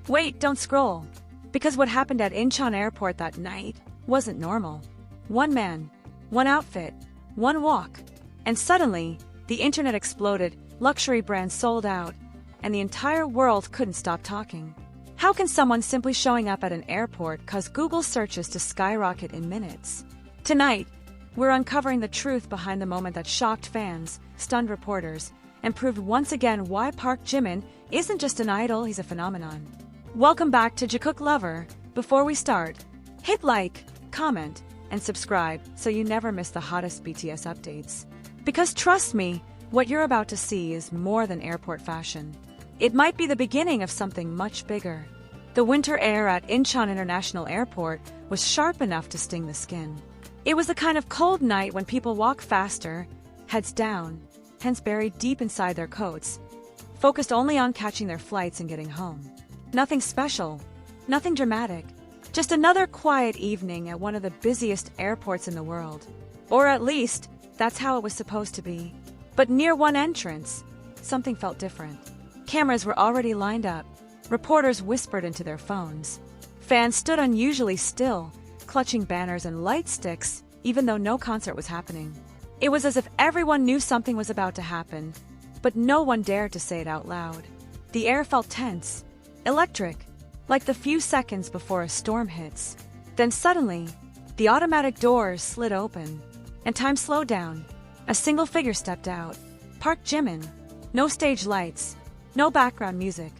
Wait, don't scroll. Because what happened at Incheon Airport that night wasn't normal. One man, one outfit, one walk. And suddenly, the internet exploded, luxury brands sold out, and the entire world couldn't stop talking. How can someone simply showing up at an airport cause Google searches to skyrocket in minutes? Tonight, we're uncovering the truth behind the moment that shocked fans, stunned reporters, and proved once again why Park Jimin isn't just an idol, he's a phenomenon. Welcome back to Jikook Lover. Before we start, hit like, comment, and subscribe so you never miss the hottest BTS updates. Because trust me, what you're about to see is more than airport fashion. It might be the beginning of something much bigger. The winter air at Incheon International Airport was sharp enough to sting the skin. It was the kind of cold night when people walk faster, heads down, hands buried deep inside their coats, focused only on catching their flights and getting home. Nothing special, nothing dramatic, just another quiet evening at one of the busiest airports in the world. Or at least, that's how it was supposed to be. But near one entrance, something felt different. Cameras were already lined up. Reporters whispered into their phones. Fans stood unusually still, clutching banners and light sticks, even though no concert was happening. It was as if everyone knew something was about to happen, but no one dared to say it out loud. The air felt tense, electric, like the few seconds before a storm hits. Then suddenly, the automatic doors slid open, and time slowed down. A single figure stepped out. Park Jimin. No stage lights, no background music,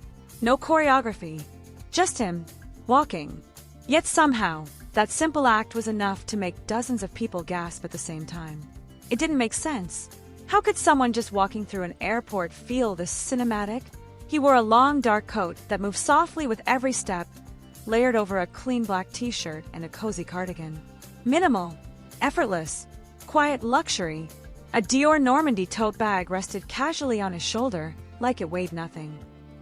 no choreography. Just him, walking. Yet somehow, that simple act was enough to make dozens of people gasp at the same time. It didn't make sense. How could someone just walking through an airport feel this cinematic? He wore a long dark coat that moved softly with every step, layered over a clean black t-shirt and a cozy cardigan. Minimal, effortless, quiet luxury. A Dior Normandie tote bag rested casually on his shoulder, like it weighed nothing.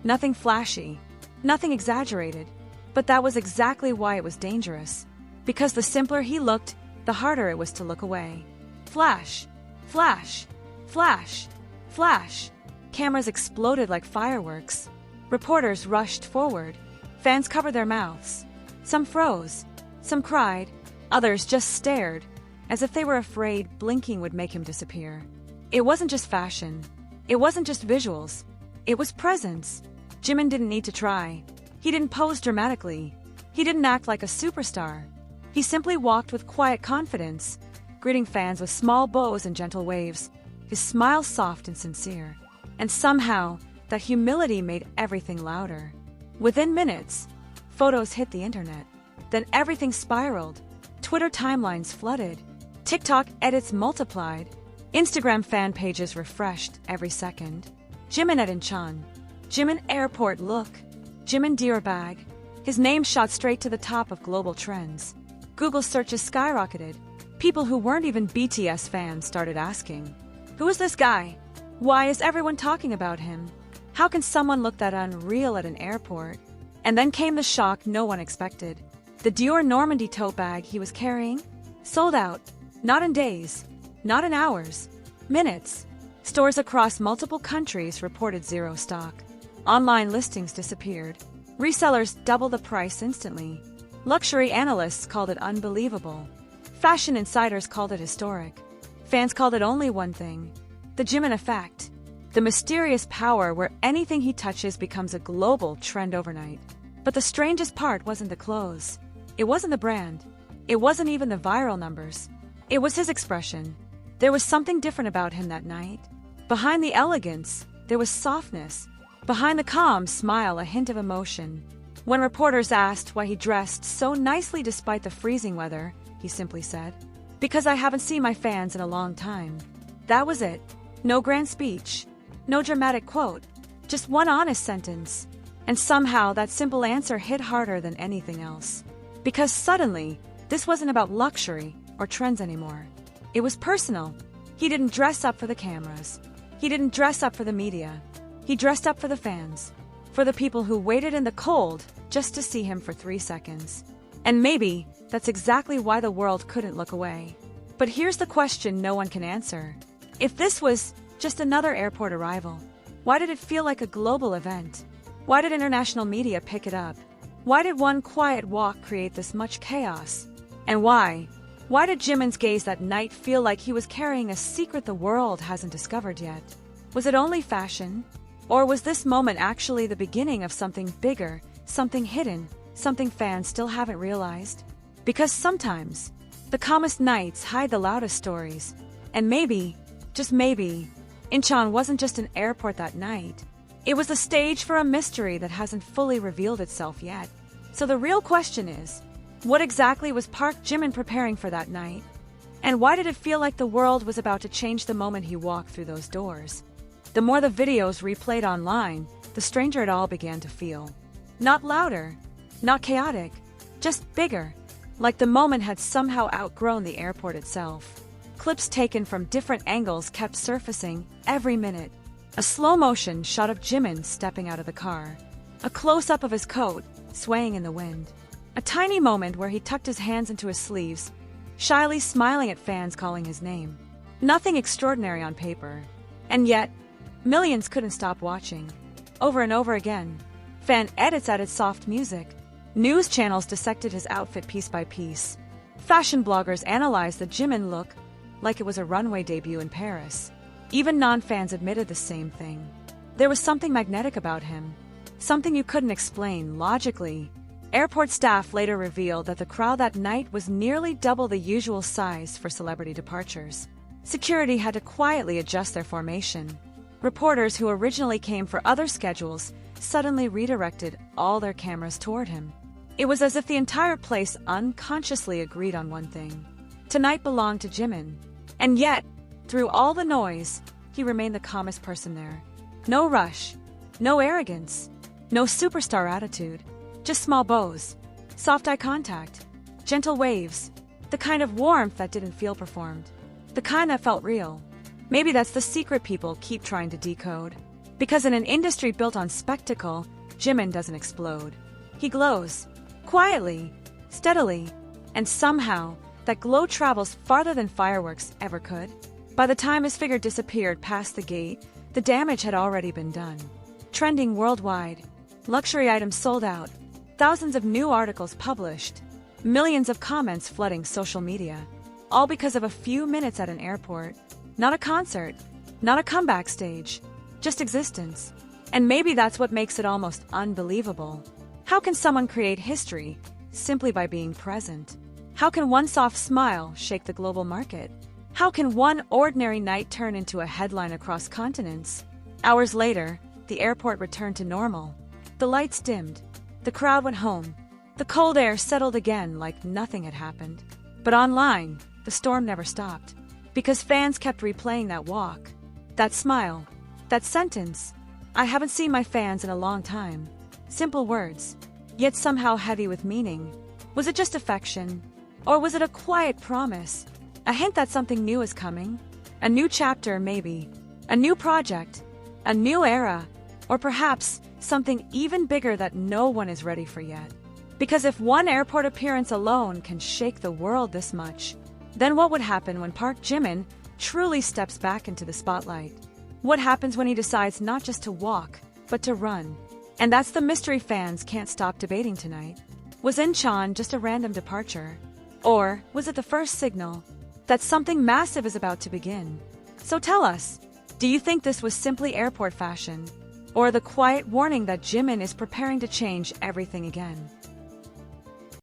Nothing flashy, nothing exaggerated. But that was exactly why it was dangerous. Because the simpler he looked, the harder it was to look away. Flash, flash, flash, flash. Cameras exploded like fireworks. Reporters rushed forward. Fans covered their mouths. Some froze. Some cried. Others just stared, as if they were afraid blinking would make him disappear. It wasn't just fashion. It wasn't just visuals. It was presence. Jimin didn't need to try. He didn't pose dramatically. He didn't act like a superstar. He simply walked with quiet confidence, greeting fans with small bows and gentle waves, his smile soft and sincere. And somehow, that humility made everything louder. Within minutes, photos hit the internet. Then everything spiraled. Twitter timelines flooded. TikTok edits multiplied. Instagram fan pages refreshed every second. Jimin at Incheon. Jimin Airport look. Jimin Dior bag. His name shot straight to the top of global trends. Google searches skyrocketed. People who weren't even BTS fans started asking, "Who is this guy? Why is everyone talking about him? How can someone look that unreal at an airport?" And then came the shock no one expected. The Dior Normandie tote bag he was carrying? Sold out. Not in days. Not in hours. Minutes. Stores across multiple countries reported zero stock. Online listings disappeared. Resellers doubled the price instantly. Luxury analysts called it unbelievable. Fashion insiders called it historic. Fans called it only one thing: the Jimin Effect. The mysterious power where anything he touches becomes a global trend overnight. But the strangest part wasn't the clothes. It wasn't the brand. It wasn't even the viral numbers. It was his expression. There was something different about him that night. Behind the elegance, there was softness. Behind the calm smile, a hint of emotion. When reporters asked why he dressed so nicely despite the freezing weather, he simply said, "Because I haven't seen my fans in a long time." That was it. No grand speech. No dramatic quote. Just one honest sentence. And somehow that simple answer hit harder than anything else. Because suddenly, this wasn't about luxury or trends anymore. It was personal. He didn't dress up for the cameras. He didn't dress up for the media. He dressed up for the fans. For the people who waited in the cold just to see him for 3 seconds. And maybe that's exactly why the world couldn't look away. But here's the question no one can answer. If this was just another airport arrival, why did it feel like a global event? Why did international media pick it up? Why did one quiet walk create this much chaos? And why? Why did Jimin's gaze that night feel like he was carrying a secret the world hasn't discovered yet? Was it only fashion? Or was this moment actually the beginning of something bigger, something hidden, something fans still haven't realized? Because sometimes, the calmest nights hide the loudest stories. And maybe, just maybe, Incheon wasn't just an airport that night. It was the stage for a mystery that hasn't fully revealed itself yet. So the real question is, what exactly was Park Jimin preparing for that night? And why did it feel like the world was about to change the moment he walked through those doors? The more the videos replayed online, the stranger it all began to feel. Not louder, not chaotic, just bigger, like the moment had somehow outgrown the airport itself. Clips taken from different angles kept surfacing every minute. A slow-motion shot of Jimin stepping out of the car. A close-up of his coat, swaying in the wind. A tiny moment where he tucked his hands into his sleeves, shyly smiling at fans calling his name. Nothing extraordinary on paper. And yet, millions couldn't stop watching. Over and over again. Fan edits added soft music. News channels dissected his outfit piece by piece. Fashion bloggers analyzed the Jimin look like it was a runway debut in Paris. Even non-fans admitted the same thing. There was something magnetic about him. Something you couldn't explain logically. Airport staff later revealed that the crowd that night was nearly double the usual size for celebrity departures. Security had to quietly adjust their formation. Reporters who originally came for other schedules suddenly redirected all their cameras toward him. It was as if the entire place unconsciously agreed on one thing. Tonight belonged to Jimin. And yet, through all the noise, he remained the calmest person there. No rush, no arrogance, no superstar attitude, just small bows, soft eye contact, gentle waves, the kind of warmth that didn't feel performed, the kind that felt real. Maybe that's the secret people keep trying to decode. Because in an industry built on spectacle, Jimin doesn't explode. He glows, quietly, steadily, and somehow, that glow travels farther than fireworks ever could. By the time his figure disappeared past the gate, the damage had already been done. Trending worldwide, luxury items sold out, thousands of new articles published, millions of comments flooding social media, all because of a few minutes at an airport. Not a concert, not a comeback stage, just existence. And maybe that's what makes it almost unbelievable. How can someone create history simply by being present? How can one soft smile shake the global market? How can one ordinary night turn into a headline across continents? Hours later, the airport returned to normal. The lights dimmed. The crowd went home. The cold air settled again like nothing had happened. But online, the storm never stopped. Because fans kept replaying that walk, that smile, that sentence. I haven't seen my fans in a long time. Simple words, yet somehow heavy with meaning. Was it just affection? Or was it a quiet promise? A hint that something new is coming? A new chapter, maybe. A new project. A new era. Or perhaps something even bigger that no one is ready for yet. Because if one airport appearance alone can shake the world this much, then what would happen when Park Jimin truly steps back into the spotlight? What happens when he decides not just to walk, but to run? And that's the mystery fans can't stop debating tonight. Was Incheon just a random departure? Or was it the first signal that something massive is about to begin? So tell us, do you think this was simply airport fashion? Or the quiet warning that Jimin is preparing to change everything again?